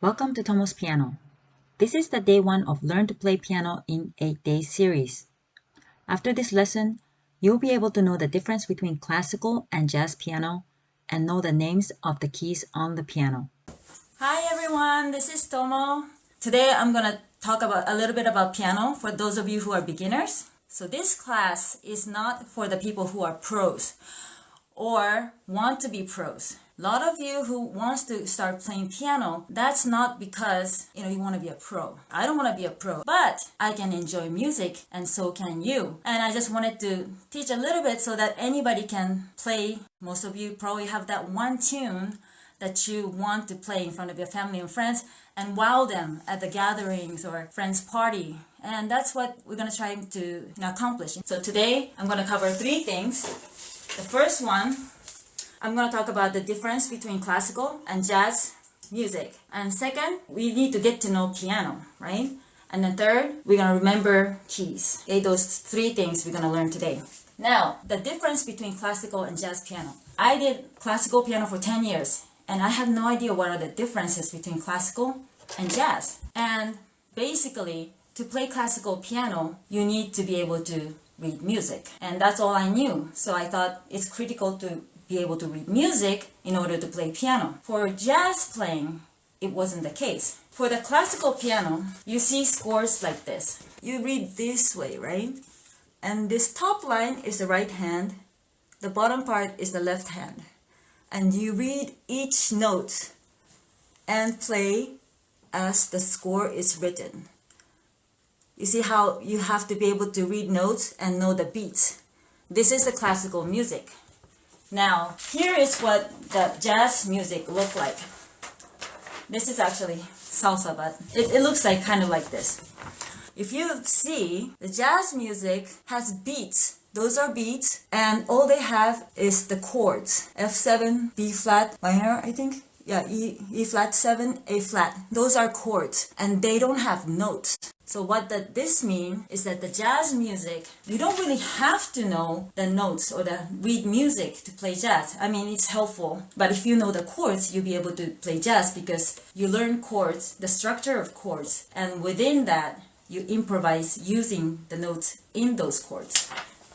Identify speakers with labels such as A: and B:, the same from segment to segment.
A: Welcome to Tomo's Piano. This is the day 1 of Learn to Play Piano in 8-day series. After this lesson, you'll be able to know the difference between classical and jazz piano and know the names of the keys on the piano.
B: Hi everyone, this is Tomo. Today I'm going to talk about a little bit about piano for those of you who are beginners. So this class is not for the people who are pros or want to be pros. A lot of you who wants to start playing piano, that's not because you want to be a pro. I don't want to be a pro, but I can enjoy music and so can you. And I just wanted to teach a little bit so that anybody can play. Most of you probably have that one tune that you want to play in front of your family and friends and wow them at the gatherings or friends party. And that's what we're going to try to accomplish. So today I'm going to cover 3 things. The first one, I'm going to talk about the difference between classical and jazz music. And second, we need to get to know piano, right? And then third, we're going to remember keys. Okay, those 3 things we're going to learn today. Now, the difference between classical and jazz piano. I did classical piano for 10 years, and I have no idea what are the differences between classical and jazz. And basically, to play classical piano, you need to be able to read music. And that's all I knew. So I thought it's critical to be able to read music in order to play piano. For jazz playing, it wasn't the case. For the classical piano, you see scores like this. You read this way, right? And this top line is the right hand. The bottom part is the left hand. And you read each note and play as the score is written. You see how you have to be able to read notes and know the beats. This is the classical music. Now, here is what the jazz music look like. This is actually salsa, but it looks like kind of like this. If you see, the jazz music has beats. Those are beats, and all they have is the chords. F7, B flat, minor, I think. Yeah, E flat 7, A flat. Those are chords, and they don't have notes. So what this mean is that the jazz music, you don't really have to know the notes or read music to play jazz. I mean, it's helpful. But if you know the chords, you'll be able to play jazz because you learn chords, the structure of chords. And within that, you improvise using the notes in those chords.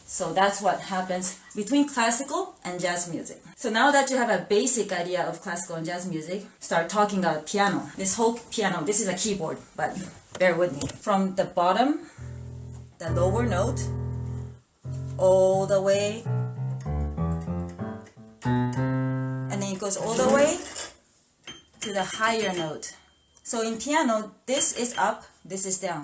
B: So that's what happens between classical and jazz music. So now that you have a basic idea of classical and jazz music, start talking about piano. This whole piano, this is a keyboard, but bear with me. From the bottom, the lower note, all the way, and then it goes all the way to the higher note. So in piano, this is up, this is down.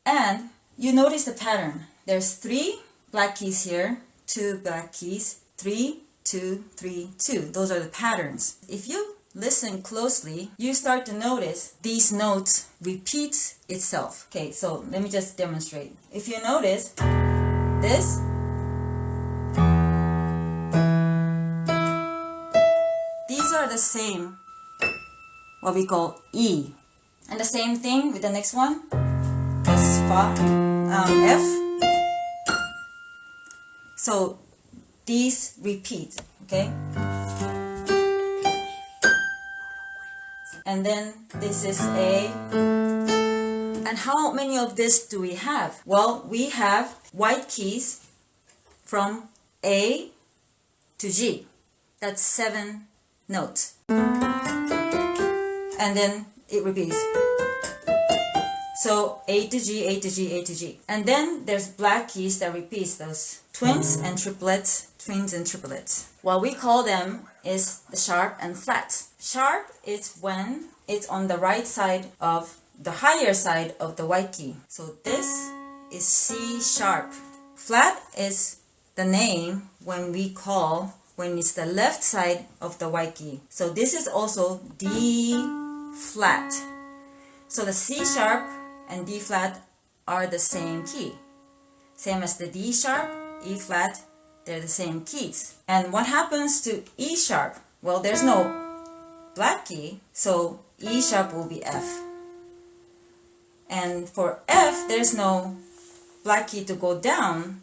B: And you notice the pattern. There's 3 black keys here, 2 black keys, 3, 2, 3, 2. Those are the patterns. If you listen closely, you start to notice these notes repeat itself. Okay, so let me just demonstrate. If you notice this, these are the same, what we call E. And the same thing with the next one, this F. So these repeat, okay? And then this is A. And how many of this do we have? Well, we have white keys from A to G. That's 7 notes. And then it repeats. So A to G, A to G, A to G. And then there's black keys that repeats those twins and triplets, twins and triplets. What we call them is the sharp and flat. Sharp is when it's on the right side of the higher side of the white key. So this is C sharp. Flat is the name when it's the left side of the white key. So this is also D flat. So the C sharp and D flat are the same key. Same as the D sharp, E flat, they're the same keys. And what happens to E sharp? Well, there's no black key, so E sharp will be F. And for F, there's no black key to go down,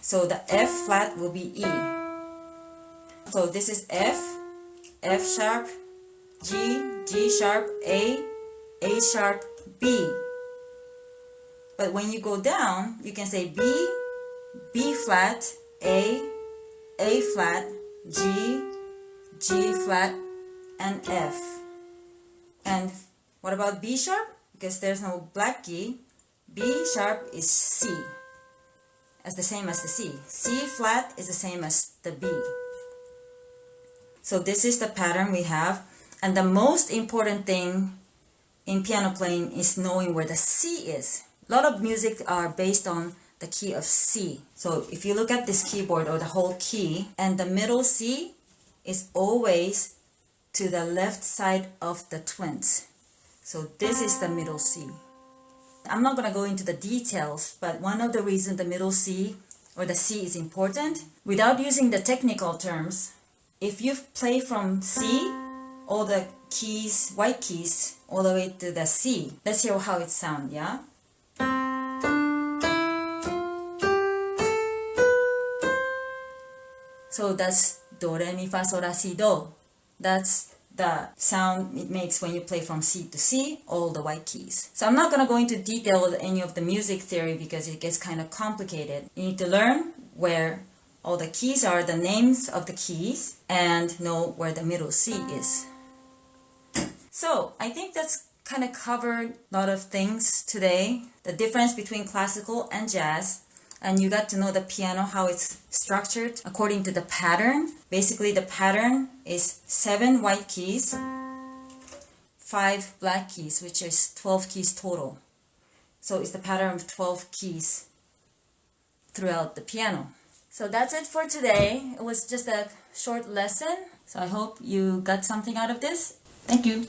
B: so the F flat will be E. So this is F, F sharp, G sharp, A sharp, B. But when you go down, you can say B flat, A flat, G flat, and F. And what about B sharp? Because there's no black key, B sharp is C, as the same as the C. C flat is the same as the B. So this is the pattern we have. And the most important thing in piano playing is knowing where the C is. A lot of music are based on the key of C. So if you look at this keyboard or the whole key, and the middle C is always to the left side of the twins. So this is the middle C. I'm not going to go into the details, but one of the reasons the middle C or the C is important, without using the technical terms, if you play from C, all the keys, white keys, all the way to the C, let's hear how it sounds, yeah? So that's do, re, mi, fa, sol, la, si, do. That's the sound it makes when you play from C to C, all the white keys. So I'm not going to go into detail with any of the music theory because it gets kind of complicated. You need to learn where all the keys are, the names of the keys, and know where the middle C is. So I think that's kind of covered a lot of things today. The difference between classical and jazz. And you got to know the piano, how it's structured according to the pattern. Basically, the pattern is 7 white keys, 5 black keys, which is 12 keys total. So it's the pattern of 12 keys throughout the piano. So that's it for today. It was just a short lesson. So I hope you got something out of this. Thank you.